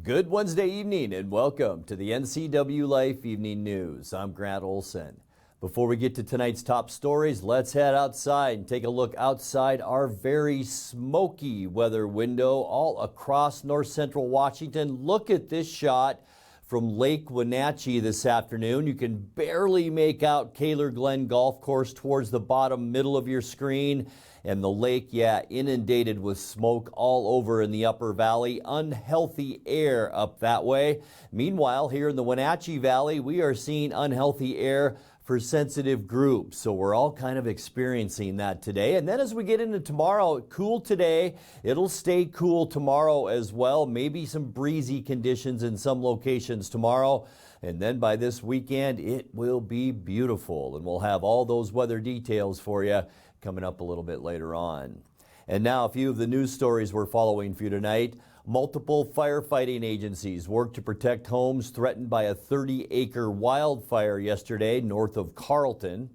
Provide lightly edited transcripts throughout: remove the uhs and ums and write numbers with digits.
Good Wednesday evening and welcome to the NCWLIFE Evening News. I'm Grant Olson. Before we get to tonight's top stories, let's head outside and take a look outside our very smoky weather window all across north central Washington. Look at this shot from Lake Wenatchee this afternoon. You can barely make out Kaler Glen Golf Course towards the bottom middle of your screen. And the lake, inundated with smoke all over in the upper valley. Unhealthy air up that way. Meanwhile, here in the Wenatchee Valley, we are seeing unhealthy air for sensitive groups. So we're all kind of experiencing that today. And then as we get into tomorrow, cool today. It'll stay cool tomorrow as well. Maybe some breezy conditions in some locations tomorrow. And then by this weekend, it will be beautiful. And we'll have all those weather details for you coming up a little bit later on. And now a few of the news stories we're following for you tonight. Multiple firefighting agencies worked to protect homes threatened by a 30-acre wildfire yesterday north of Carlton.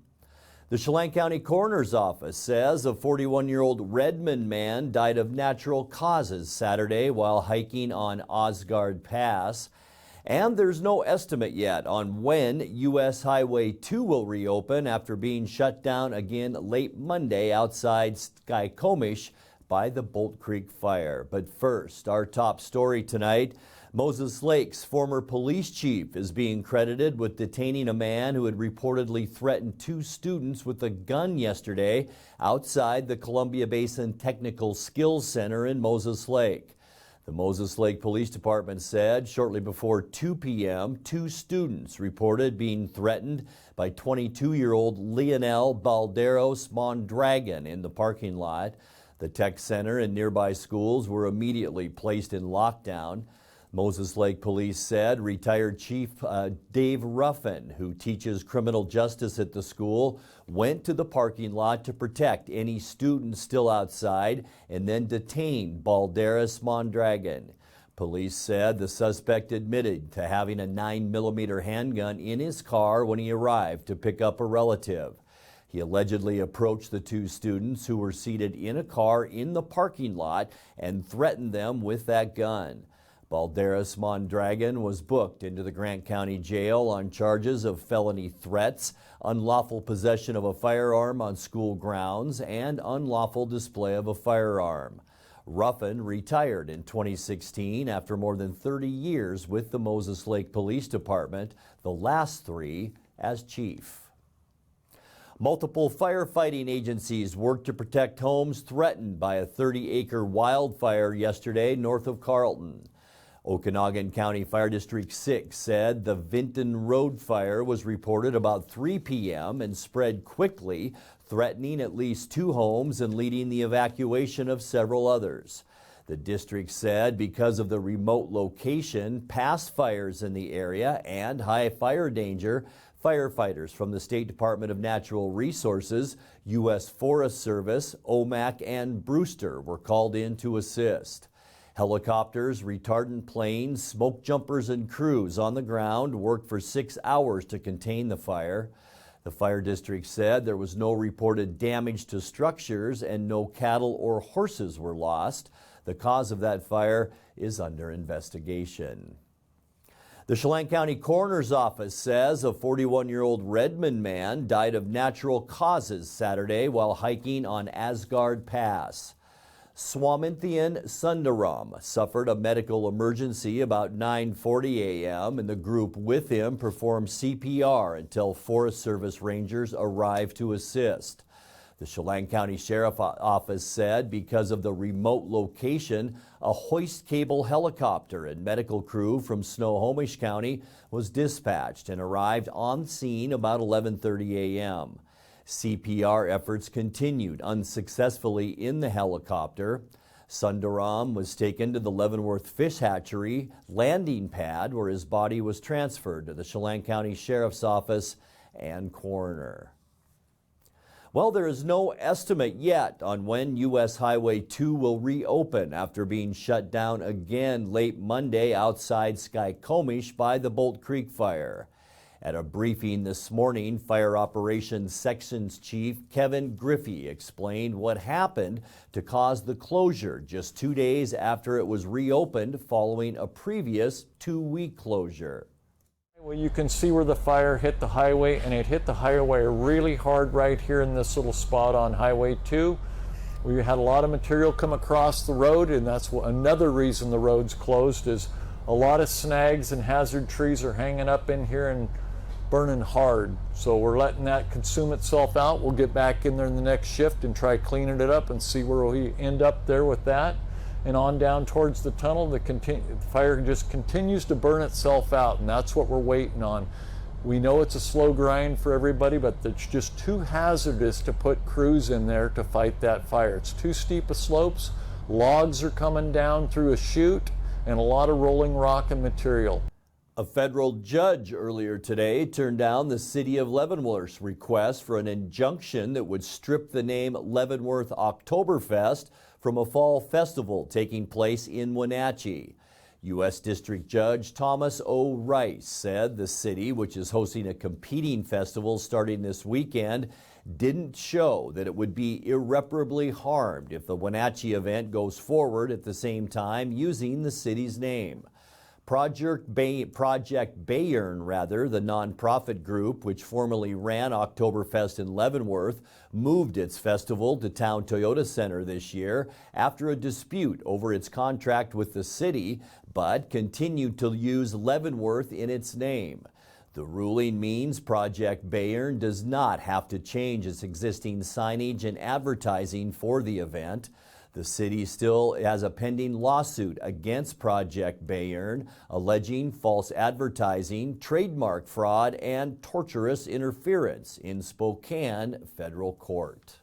The Chelan County Coroner's Office says a 41-year-old Redmond man died of natural causes Saturday while hiking on Aasgard Pass. And there's no estimate yet on when U.S. Highway 2 will reopen after being shut down again late Monday outside Skykomish by the Bolt Creek fire. But first, our top story tonight. Moses Lake's former police chief is being credited with detaining a man who had reportedly threatened two students with a gun yesterday outside the Columbia Basin Technical Skills Center in Moses Lake. The Moses Lake Police Department said shortly before 2 p.m., two students reported being threatened by 22-year-old Lionel Balderos Mondragon in the parking lot. The tech center and nearby schools were immediately placed in lockdown. Moses Lake Police said retired Chief Dave Ruffin, who teaches criminal justice at the school, went to the parking lot to protect any students still outside and then detained Balderos Mondragon. Police said the suspect admitted to having a 9mm handgun in his car when he arrived to pick up a relative. He allegedly approached the two students who were seated in a car in the parking lot and threatened them with that gun. Balderos Mondragon was booked into the Grant County Jail on charges of felony threats, unlawful possession of a firearm on school grounds, and unlawful display of a firearm. Ruffin retired in 2016 after more than 30 years with the Moses Lake Police Department, the last 3 as chief. Multiple firefighting agencies worked to protect homes threatened by a 30-acre wildfire yesterday north of Carlton. Okanogan County Fire District 6 said the Vinton Road fire was reported about 3 p.m. and spread quickly, threatening at least 2 homes and leading the evacuation of several others. The district said because of the remote location, past fires in the area, and high fire danger, firefighters from the State Department of Natural Resources, U.S. Forest Service, OMAC, and Brewster were called in to assist. Helicopters, retardant planes, smoke jumpers, and crews on the ground worked for 6 hours to contain the fire. The fire district said there was no reported damage to structures and no cattle or horses were lost. The cause of that fire is under investigation. The Chelan County Coroner's Office says a 41-year-old Redmond man died of natural causes Saturday while hiking on Aasgard Pass. Swaminthian Sundaram suffered a medical emergency about 9:40 a.m. and the group with him performed CPR until Forest Service rangers arrived to assist. The Chelan County Sheriff's Office said because of the remote location, a hoist cable helicopter and medical crew from Snohomish County was dispatched and arrived on scene about 11:30 a.m. CPR efforts continued unsuccessfully in the helicopter. Sundaram was taken to the Leavenworth Fish Hatchery landing pad where his body was transferred to the Chelan County Sheriff's Office and coroner. Well, there is no estimate yet on when U.S. Highway 2 will reopen after being shut down again late Monday outside Skykomish by the Bolt Creek fire. At a briefing this morning, Fire Operations Sections Chief Kevin Griffey explained what happened to cause the closure just 2 days after it was reopened following a previous 2-week closure. Well, you can see where the fire hit the highway, and it hit the highway really hard right here in this little spot on Highway 2. We had a lot of material come across the road, and that's another reason the road's closed, is a lot of snags and hazard trees are hanging up in here and burning hard. So we're letting that consume itself out. We'll get back in there in the next shift and try cleaning it up and see where we end up there with that. And on down towards the tunnel, the fire just continues to burn itself out, and that's what we're waiting on. We know it's a slow grind for everybody, but it's just too hazardous to put crews in there to fight that fire. It's too steep of slopes, logs are coming down through a chute, and a lot of rolling rock and material. A federal judge earlier today turned down the city of Leavenworth's request for an injunction that would strip the name Leavenworth Oktoberfest from a fall festival taking place in Wenatchee. U.S. District Judge Thomas O. Rice said the city, which is hosting a competing festival starting this weekend, didn't show that it would be irreparably harmed if the Wenatchee event goes forward at the same time using the city's name. Project Bayern, the nonprofit group which formerly ran Oktoberfest in Leavenworth, moved its festival to Town Toyota Center this year after a dispute over its contract with the city, but continued to use Leavenworth in its name. The ruling means Project Bayern does not have to change its existing signage and advertising for the event. The city still has a pending lawsuit against Project Bayern, alleging false advertising, trademark fraud, and torturous interference in Spokane federal court.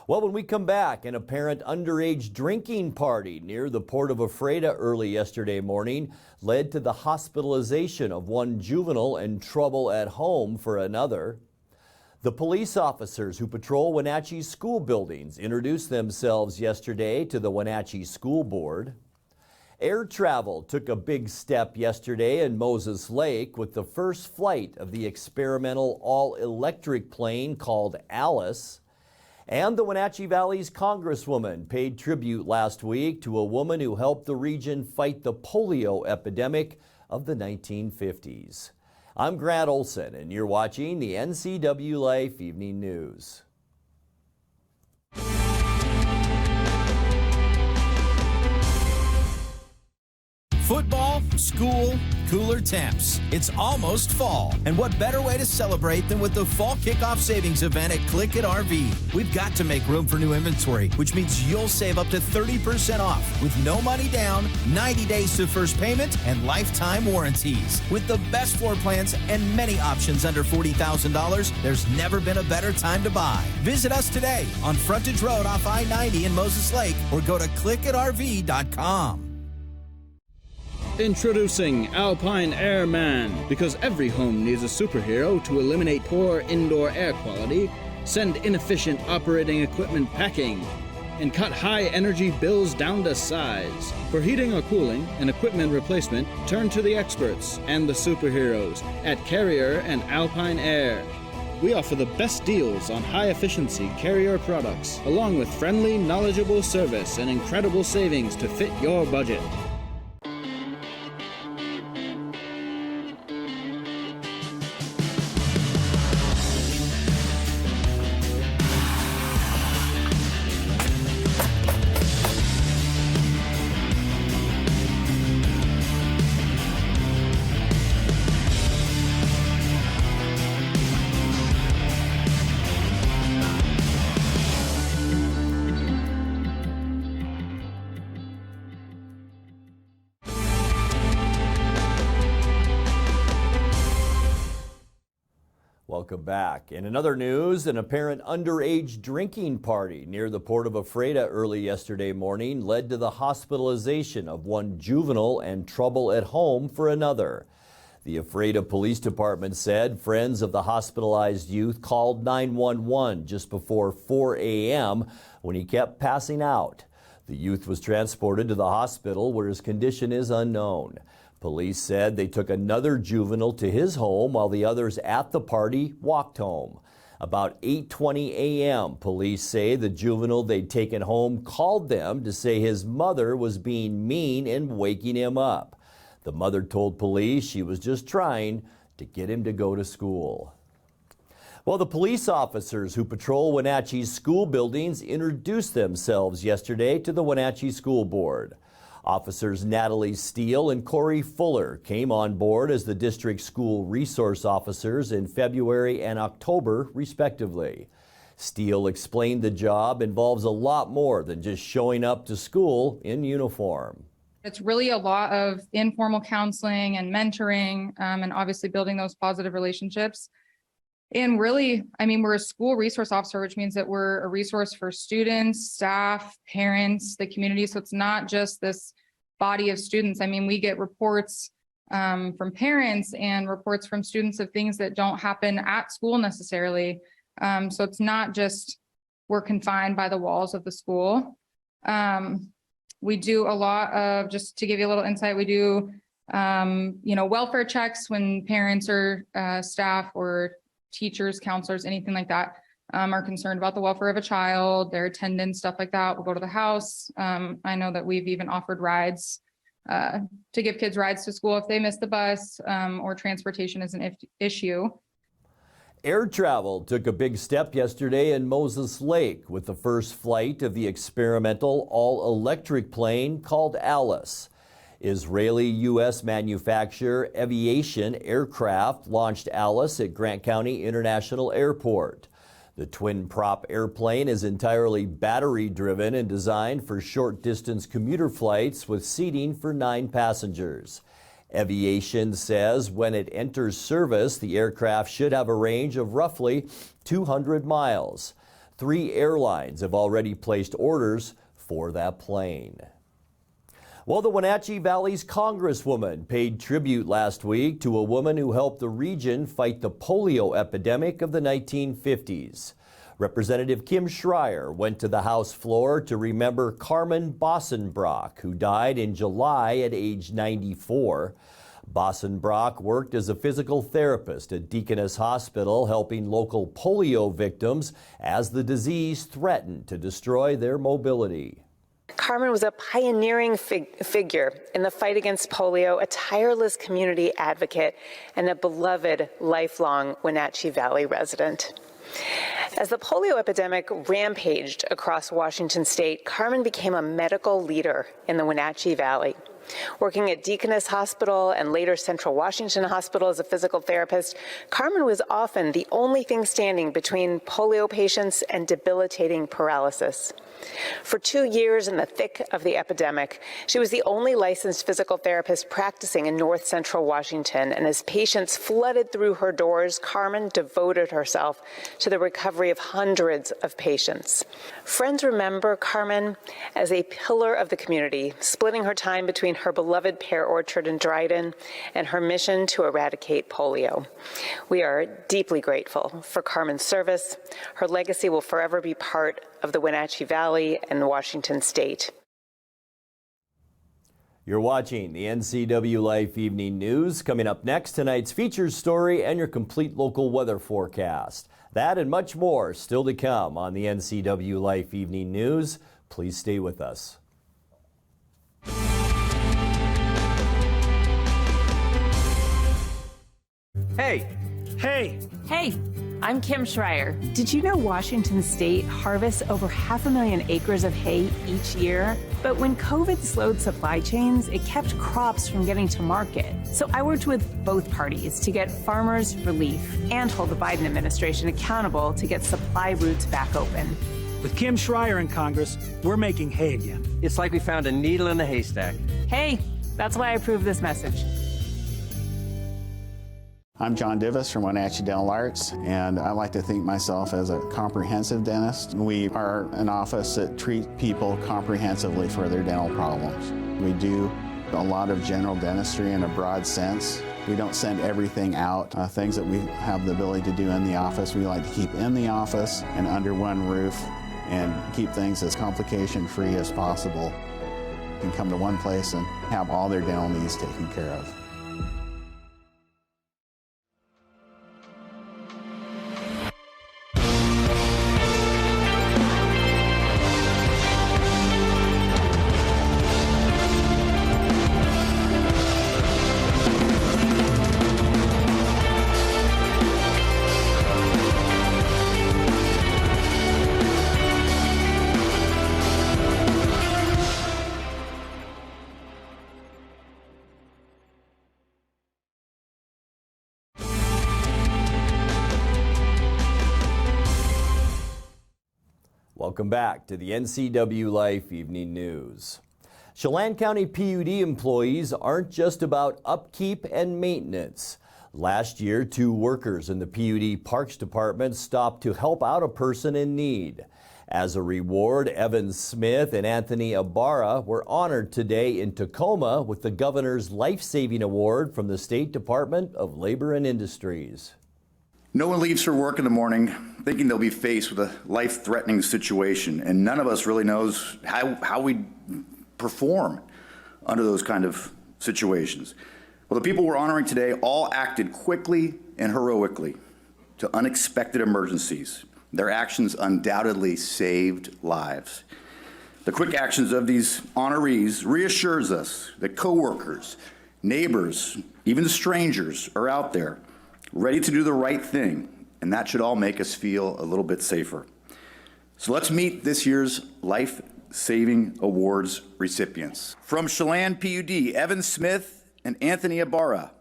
Well, when we come back, an apparent underage drinking party near the port of Ephrata early yesterday morning led to the hospitalization of one juvenile and trouble at home for another. The police officers who patrol Wenatchee school buildings introduced themselves yesterday to the Wenatchee School Board. Air travel took a big step yesterday in Moses Lake with the first flight of the experimental all-electric plane called Alice. And the Wenatchee Valley's Congresswoman paid tribute last week to a woman who helped the region fight the polio epidemic of the 1950s. I'm Grant Olson, and you're watching the NCWLIFE Evening News. Football, school, cooler temps. It's almost fall. And what better way to celebrate than with the Fall Kickoff Savings Event at Click It RV. We've got to make room for new inventory, which means you'll save up to 30% off with no money down, 90 days to first payment, and lifetime warranties. With the best floor plans and many options under $40,000, there's never been a better time to buy. Visit us today on Frontage Road off I-90 in Moses Lake or go to clickitrv.com. Introducing Alpine Airman. Because every home needs a superhero to eliminate poor indoor air quality, send inefficient operating equipment packing, and cut high energy bills down to size. For heating or cooling and equipment replacement, turn to the experts and the superheroes at Carrier and Alpine Air. We offer the best deals on high-efficiency Carrier products, along with friendly, knowledgeable service and incredible savings to fit your budget. Welcome back. In another news, an apparent underage drinking party near the port of Ephrata early yesterday morning led to the hospitalization of one juvenile and trouble at home for another. The Ephrata Police Department said friends of the hospitalized youth called 911 just before 4 a.m. when he kept passing out. The youth was transported to the hospital where his condition is unknown. Police said they took another juvenile to his home while the others at the party walked home. About 8:20 a.m., police say the juvenile they'd taken home called them to say his mother was being mean and waking him up. The mother told police she was just trying to get him to go to school. Well, the police officers who patrol Wenatchee's school buildings introduced themselves yesterday to the Wenatchee School Board. Officers Natalie Steele and Corey Fuller came on board as the district school resource officers in February and October, respectively. Steele explained the job involves a lot more than just showing up to school in uniform. It's really a lot of informal counseling and mentoring, and obviously building those positive relationships. And really, we're a school resource officer, which means that we're a resource for students, staff, parents, the community. So it's not just this body of students. We get reports from parents and reports from students of things that don't happen at school necessarily. So it's not just we're confined by the walls of the school. We do a lot of, just to give you a little insight, we do, welfare checks when parents or staff or teachers, counselors, anything like that, are concerned about the welfare of a child, their attendance, stuff like that. We'll go to the house. I know that we've even offered rides to give kids rides to school if they miss the bus, or transportation is an issue. Air travel took a big step yesterday in Moses Lake with the first flight of the experimental all-electric plane called Alice. Israeli-U.S. manufacturer Aviation Aircraft launched Alice at Grant County International Airport. The twin-prop airplane is entirely battery-driven and designed for short-distance commuter flights with seating for 9 passengers. Aviation says when it enters service, the aircraft should have a range of roughly 200 miles. 3 airlines have already placed orders for that plane. Well, the Wenatchee Valley's Congresswoman paid tribute last week to a woman who helped the region fight the polio epidemic of the 1950s. Representative Kim Schreier went to the House floor to remember Carmen Bossenbrock, who died in July at age 94. Bossenbrock worked as a physical therapist at Deaconess Hospital, helping local polio victims as the disease threatened to destroy their mobility. Carmen was a pioneering figure in the fight against polio, a tireless community advocate, and a beloved lifelong Wenatchee Valley resident. As the polio epidemic rampaged across Washington state, Carmen became a medical leader in the Wenatchee Valley. Working at Deaconess Hospital and later Central Washington Hospital as a physical therapist, Carmen was often the only thing standing between polio patients and debilitating paralysis. For 2 years in the thick of the epidemic, she was the only licensed physical therapist practicing in North Central Washington, and as patients flooded through her doors, Carmen devoted herself to the recovery of hundreds of patients. Friends remember Carmen as a pillar of the community, splitting her time between her beloved pear orchard in Dryden and her mission to eradicate polio. We are deeply grateful for Carmen's service. Her legacy will forever be part of the Wenatchee Valley and Washington state. You're watching the NCWLIFE Evening News. Coming up next, tonight's featured story and your complete local weather forecast. That and much more still to come on the NCWLIFE Evening News. Please stay with us. Hey! Hey! Hey! I'm Kim Schreier. Did you know Washington State harvests over 500,000 acres of hay each year? But when COVID slowed supply chains, it kept crops from getting to market. So I worked with both parties to get farmers relief and hold the Biden administration accountable to get supply routes back open. With Kim Schreier in Congress, we're making hay again. It's like we found a needle in a haystack. Hey, that's why I approve this message. I'm John Divis from Wenatchee Dental Arts, and I like to think myself as a comprehensive dentist. We are an office that treats people comprehensively for their dental problems. We do a lot of general dentistry in a broad sense. We don't send everything out. Things that we have the ability to do in the office, we like to keep in the office and under one roof and keep things as complication-free as possible. can come to one place and have all their dental needs taken care of. Welcome back to the NCWLIFE Evening News. Chelan County PUD employees aren't just about upkeep and maintenance. Last year, 2 workers in the PUD Parks Department stopped to help out a person in need. As a reward, Evan Smith and Anthony Ibarra were honored today in Tacoma with the Governor's Life-Saving Award from the State Department of Labor and Industries. No one leaves for work in the morning thinking they'll be faced with a life-threatening situation, and none of us really knows how we perform under those kind of situations. Well, the people we're honoring today all acted quickly and heroically to unexpected emergencies. Their actions undoubtedly saved lives. The quick actions of these honorees reassures us that coworkers, neighbors, even strangers are out there ready to do the right thing, and that should all make us feel a little bit safer. So let's meet this year's Life-Saving Awards recipients. From Chelan PUD, Evan Smith and Anthony Ibarra.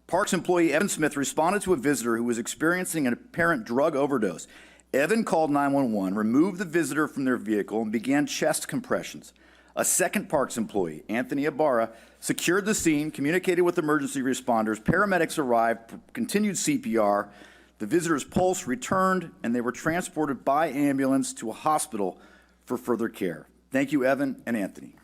Parks employee Evan Smith responded to a visitor who was experiencing an apparent drug overdose. Evan called 911, removed the visitor from their vehicle, and began chest compressions. A second Parks employee, Anthony Ibarra, secured the scene, communicated with emergency responders. Paramedics arrived, continued CPR. The visitor's pulse returned, and they were transported by ambulance to a hospital for further care. Thank you, Evan and Anthony.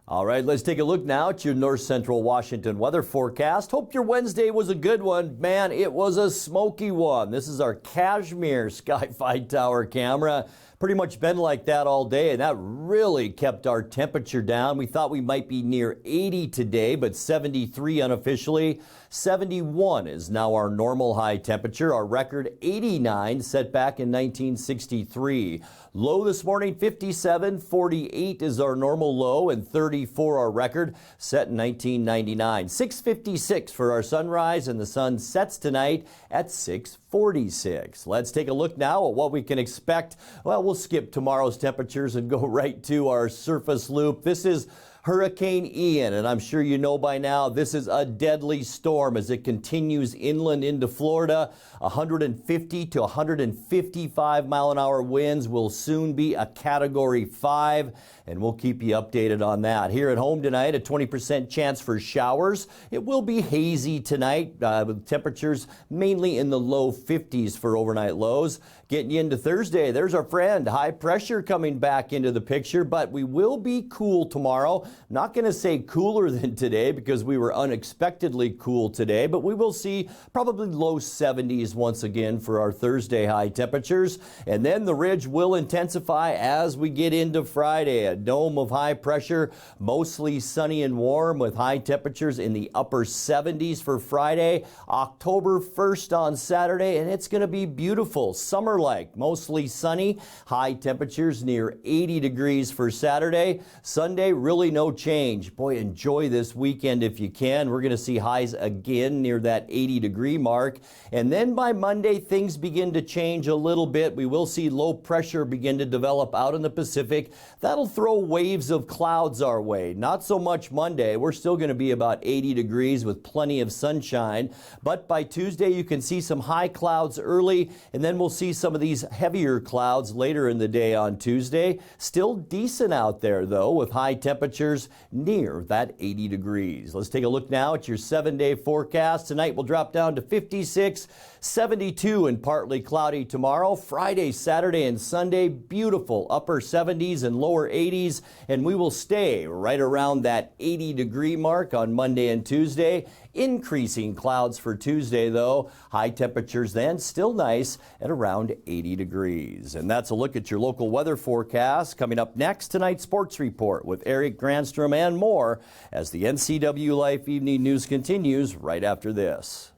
All right, let's take a look now at your North Central Washington weather forecast. Hope your Wednesday was a good one. Man, it was a smoky one. This is our Cashmere Sky-Fi Tower camera. Pretty much been like that all day, and that really kept our temperature down. We thought we might be near 80 today, but 73 unofficially. 71 is now our normal high temperature. Our record 89 set back in 1963. Low this morning 57, 48 is our normal low, and 34 our record set in 1999. 6:56 for our sunrise, and the sun sets tonight at 6:46. Let's take a look now at what we can expect. Well, we'll skip tomorrow's temperatures and go right to our surface loop. This is Hurricane Ian, and I'm sure you know by now this is a deadly storm as it continues inland into Florida. 150 to 155 mile an hour winds will soon be a Category 5, and we'll keep you updated on that. Here at home tonight, a 20% chance for showers. It will be hazy tonight with temperatures mainly in the low 50s for overnight lows. Getting you into Thursday, there's our friend. High pressure coming back into the picture, but we will be cool tomorrow. Not going to say cooler than today because we were unexpectedly cool today, but we will see probably low 70s once again for our Thursday high temperatures. And then the ridge will intensify as we get into Friday. A dome of high pressure, mostly sunny and warm with high temperatures in the upper 70s for Friday. October 1st on Saturday, and it's going to be beautiful. Summer-like, mostly sunny. High temperatures near 80 degrees for Saturday. Sunday, really no change. Boy, enjoy this weekend if you can. We're going to see highs again near that 80-degree mark. And then by Monday, things begin to change a little bit. We will see low pressure begin to develop out in the Pacific. That'll throw waves of clouds our way. Not so much Monday. We're still going to be about 80 degrees with plenty of sunshine. But by Tuesday, you can see some high clouds early, and then we'll see some some of these heavier clouds later in the day on Tuesday. Still decent out there, though, with high temperatures near that 80 degrees. Let's take a look now at your 7-day forecast. Tonight will drop down to 56, 72 and partly cloudy tomorrow. Friday, Saturday, and Sunday, beautiful upper 70s and lower 80s, and we will stay right around that 80-degree mark on Monday and Tuesday. Increasing clouds for Tuesday, though. High temperatures then still nice at around 80 degrees. And that's a look at your local weather forecast. Coming up next, tonight's sports report with Eric Granstrom and more as the NCWLIFE Evening News continues right after this.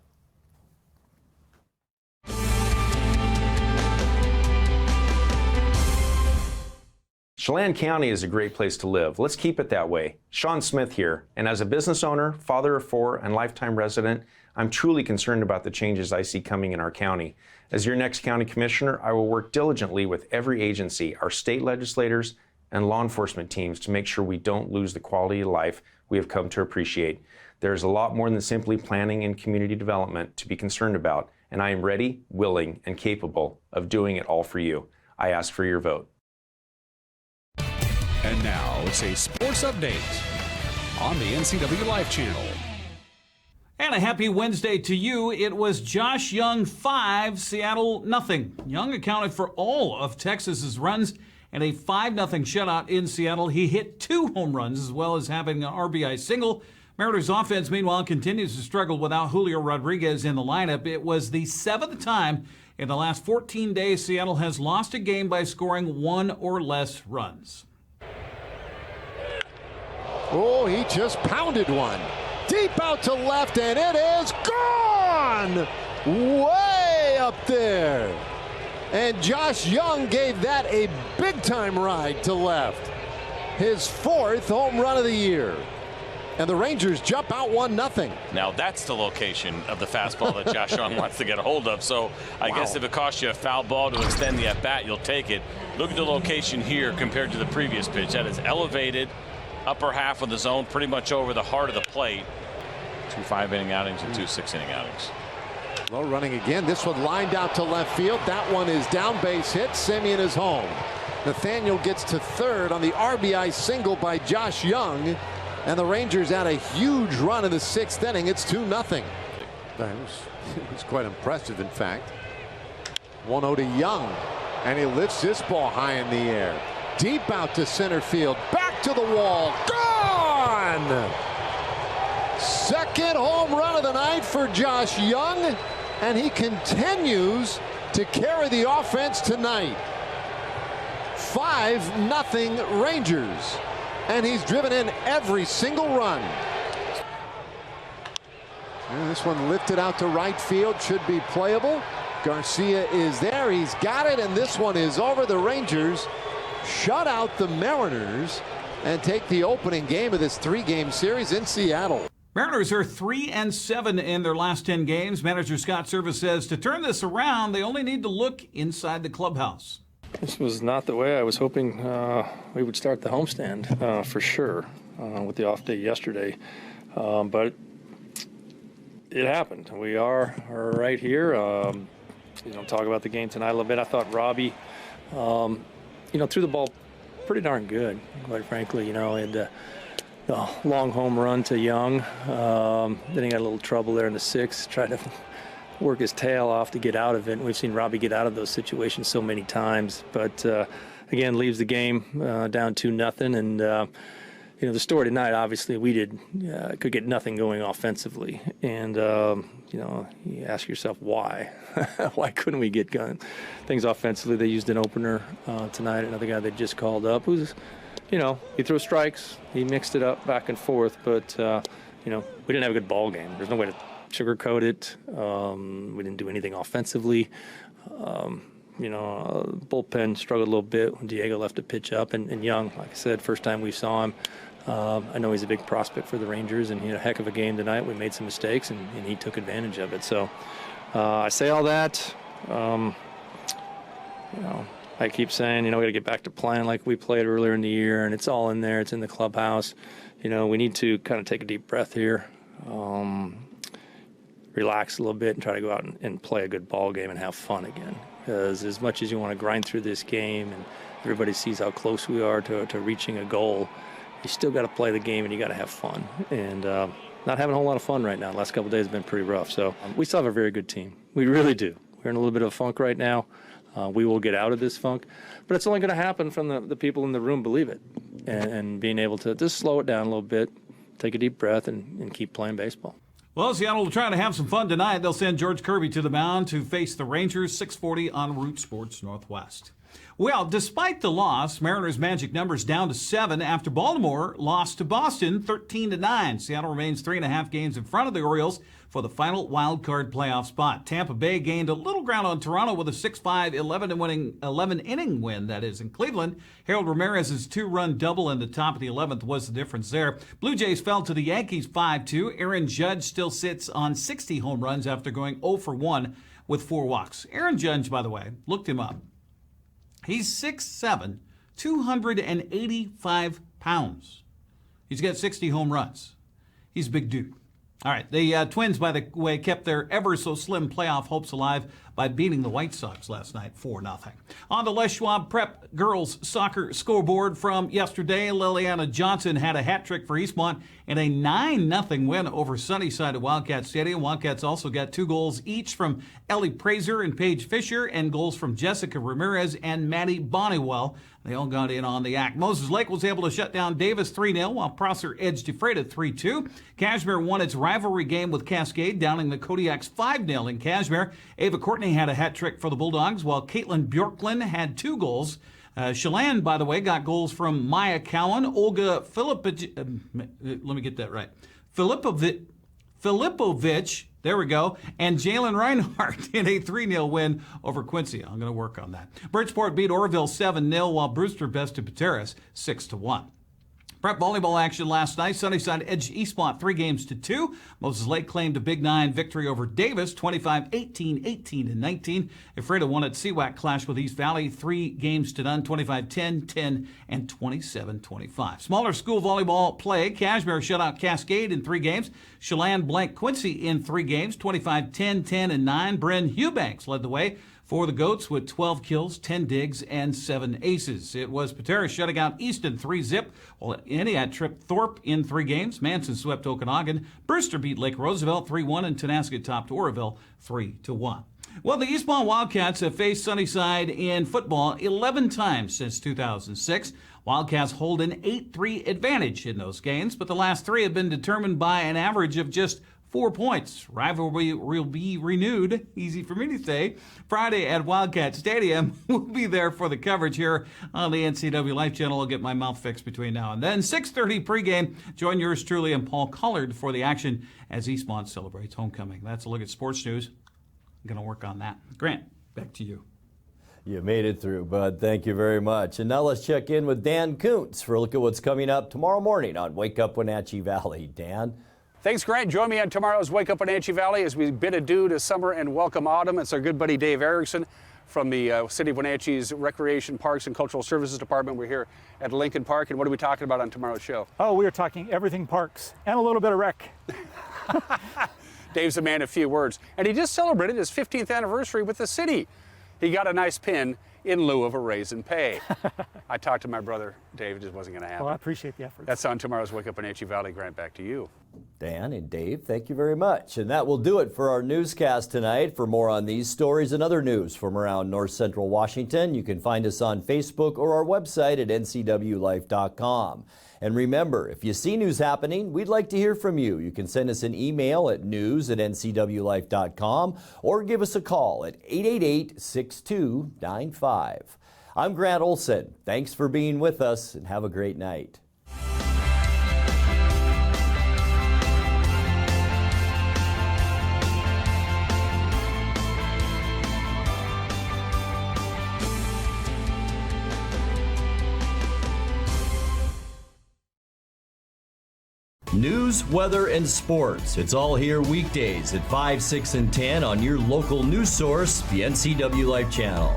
Chelan County is a great place to live. Let's keep it that way. Sean Smith here, and as a business owner, father of 4, and lifetime resident, I'm truly concerned about the changes I see coming in our county. As your next county commissioner, I will work diligently with every agency, our state legislators, and law enforcement teams to make sure we don't lose the quality of life we have come to appreciate. There's a lot more than simply planning and community development to be concerned about, and I am ready, willing, and capable of doing it all for you. I ask for your vote. And now it's a sports update on the NCWLIFE channel. And a happy Wednesday to you. It was Josh Young 5, Seattle nothing. Young accounted for all of Texas's runs and a 5-0 shutout in Seattle. He hit 2 home runs as well as having an RBI single. Mariners offense, meanwhile, continues to struggle without Julio Rodriguez in the lineup. It was the 7th time in the last 14 days Seattle has lost a game by scoring 1 or less runs. Oh, he just pounded one. Deep out to left, and it is gone! Way up there. And Josh Young gave that a big-time ride to left. His 4th home run of the year. And the Rangers jump out 1-0. Now that's the location of the fastball that Josh Young wants to get a hold of. So I guess if it costs you a foul ball to extend the at-bat, you'll take it. Look at the location here compared to the previous pitch. That is elevated. Upper half of the zone, pretty much over the heart of the plate. 2 5-inning outings and 2 6-inning outings. Low running again. This one lined out to left field. That one is down, base hit. Simeon is home. Nathaniel gets to 3rd on the RBI single by Josh Young. And the Rangers had a huge run in the 6th inning. It's 2-0. It was quite impressive, in fact. 1-0 to Young. And he lifts this ball high in the air. Deep out to center field. Back to the wall. Gone! 2nd home run of the night for Josh Young. And he continues to carry the offense tonight. 5-0 Rangers. And he's driven in every single run. And this one lifted out to right field. Should be playable. Garcia is there. He's got it. And this one is over. The Rangers shut out the Mariners and take the opening game of this 3-game series in Seattle. Mariners are 3-7 in their last 10 games. Manager Scott Service says to turn this around, they only need to look inside the clubhouse. This was not the way I was hoping we would start the homestand for sure with the off day yesterday. But it happened. We are right here. Talk about the game tonight a little bit. I thought Robbie, threw the ball pretty darn good, quite frankly. And a long home run to Young. Then he got a little trouble there in the 6th, tried to work his tail off to get out of it. And we've seen Robbie get out of those situations so many times. But again, leaves the game down 2-0. And the story tonight, obviously, we could get nothing going offensively. And you ask yourself why? Why couldn't we get things offensively? They used an opener tonight, another guy they just called up, who's, he threw strikes, he mixed it up back and forth, but we didn't have a good ball game. There's no way to sugarcoat it. We didn't do anything offensively. Bullpen struggled a little bit when Diego left to pitch up, and Young, like I said, first time we saw him. I know he's a big prospect for the Rangers, and he had a heck of a game tonight. We made some mistakes, and he took advantage of it. So I say all that. I keep saying, we got to get back to playing like we played earlier in the year, and it's all in there. It's in the clubhouse. We need to kind of take a deep breath here, relax a little bit, and try to go out and play a good ball game and have fun again. because as much as you want to grind through this game and everybody sees how close we are to reaching a goal, you still got to play the game and you got to have fun. And not having a whole lot of fun right now. The last couple of days have been pretty rough. So we still have a very good team. We really do. We're in a little bit of a funk right now. We will get out of this funk, but it's only going to happen from the people in the room believe it and being able to just slow it down a little bit, take a deep breath, and keep playing baseball. Well, Seattle will try to have some fun tonight. They'll send George Kirby to the mound to face the Rangers, 6:40 on Root Sports Northwest. Well, despite the loss, Mariners' magic numbers down to 7 after Baltimore lost to Boston 13-9. Seattle remains 3.5 games in front of the Orioles for the final wild card playoff spot. Tampa Bay gained a little ground on Toronto with a 6-5 11-inning win, that is, in Cleveland. Harold Ramirez's 2-run double in the top of the 11th was the difference there. Blue Jays fell to the Yankees 5-2. Aaron Judge still sits on 60 home runs after going 0 for 1 with 4 walks. Aaron Judge, by the way, looked him up. He's 6'7", 285 pounds. He's got 60 home runs. He's a big dude. All right, the Twins, by the way, kept their ever-so-slim playoff hopes alive by beating the White Sox last night 4-0. On the Les Schwab Prep girls soccer scoreboard from yesterday, Liliana Johnson had a hat trick for Eastmont in a 9-0 win over Sunnyside at Wildcat Stadium. Wildcats also got 2 goals each from Ellie Prazer and Paige Fisher, and goals from Jessica Ramirez and Maddie Bonnewell. They all got in on the act. Moses Lake was able to shut down Davis 3-0, while Prosser edged Ephrata 3-2. Cashmere won its rivalry game with Cascade, downing the Kodiaks 5-0 in Cashmere. Ava Courtney had a hat trick for the Bulldogs, while Caitlin Bjorklund had 2 goals. Chelan, by the way, got goals from Maya Cowan, Olga Filipovich, there we go, and Jalen Reinhardt in a 3-0 win over Quincy. I'm going to work on that. Bridgeport beat Orville 7-0, while Brewster bested Pateras 6-1. Prep volleyball action last night. Sunnyside edged Eastmont 3-2. Moses Lake claimed a Big 9 victory over Davis, 25-18, 18-19. Ephrata won at CWAC clash with East Valley, 3-0, 25-10, 10, and 27-25. Smaller school volleyball play. Cashmere shut out Cascade in 3 games. Chelan blanked Quincy in 3 games, 25-10, 10, and 9. Bryn Eubanks led the way for the Goats with 12 kills, 10 digs, and 7 aces. It was Pateras shutting out Easton 3-0, while Entiat tripped Thorpe in 3 games. Manson swept Okanagan. Brewster beat Lake Roosevelt 3-1, and Tenasket topped Oroville 3-1. Well, the Eastmont Wildcats have faced Sunnyside in football 11 times since 2006. Wildcats hold an 8-3 advantage in those games, but the last 3 have been determined by an average of just 4 points. Rivalry will be renewed, easy for me to say, Friday at Wildcat Stadium. We'll be there for the coverage here on the NCW Life channel. I'll get my mouth fixed between now and then. 6:30 pregame. Join yours truly and Paul Collard for the action as Eastmont celebrates homecoming. That's a look at sports news. I'm going to work on that. Grant, back to you. You made it through, bud. Thank you very much. And now let's check in with Dan Kuntz for a look at what's coming up tomorrow morning on Wake Up Wenatchee Valley. Dan? Thanks, Grant. Join me on tomorrow's Wake Up Wenatchee Valley as we bid adieu to summer and welcome autumn. It's our good buddy Dave Erickson from the City of Wenatchee's Recreation, Parks, and Cultural Services Department. We're here at Lincoln Park, and what are we talking about on tomorrow's show? Oh, we are talking everything parks and a little bit of rec. Dave's a man of few words, and he just celebrated his 15th anniversary with the city. He got a nice pin in lieu of a raise in pay. I talked to my brother, Dave, it just wasn't going to happen. Well, I appreciate the effort. That's on tomorrow's Wake Up Wenatchee Valley. Grant, back to you. Dan and Dave, thank you very much. And that will do it for our newscast tonight. For more on these stories and other news from around North Central Washington, you can find us on Facebook or our website at ncwlife.com. And remember, if you see news happening, we'd like to hear from you. You can send us an email at news@ncwlife.com or give us a call at 888-6295. I'm Grant Olson. Thanks for being with us and have a great night. News, weather, and sports. It's all here weekdays at 5, 6, and 10 on your local news source, the NCW Life channel.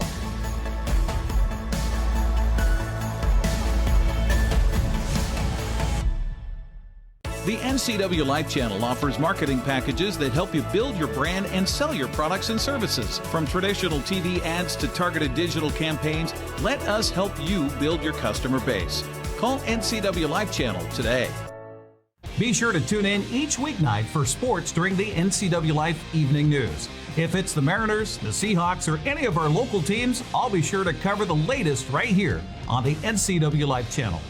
The NCWLIFE channel offers marketing packages that help you build your brand and sell your products and services. From traditional TV ads to targeted digital campaigns, let us help you build your customer base. Call NCWLIFE channel today. Be sure to tune in each weeknight for sports during the NCWLIFE Evening News. If it's the Mariners, the Seahawks, or any of our local teams, I'll be sure to cover the latest right here on the NCWLIFE channel.